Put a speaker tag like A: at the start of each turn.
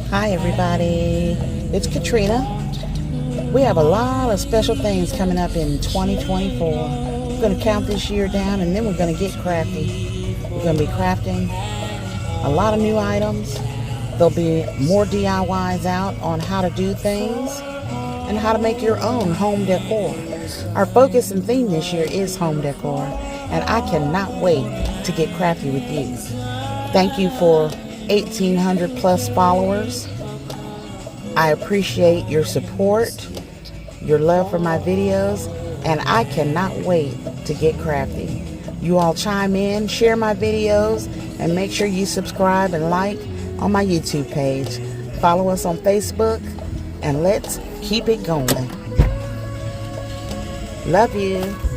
A: Hi everybody, it's Katrina. We have a lot of special things coming up in 2024. We're going to count this year down and then we're going to get crafty. We're going to be crafting a lot of new items. There'll be more DIYs out on how to do things and how to make your own home decor. Our focus and theme this year is home decor, and I cannot wait to get crafty with you. Thank you for 1,800 plus followers. I appreciate your support, your love for my videos, and I cannot wait to get crafty. You all chime in, share my videos, and make sure you subscribe and like on my YouTube page. Follow us on Facebook, and let's keep it going. Love you.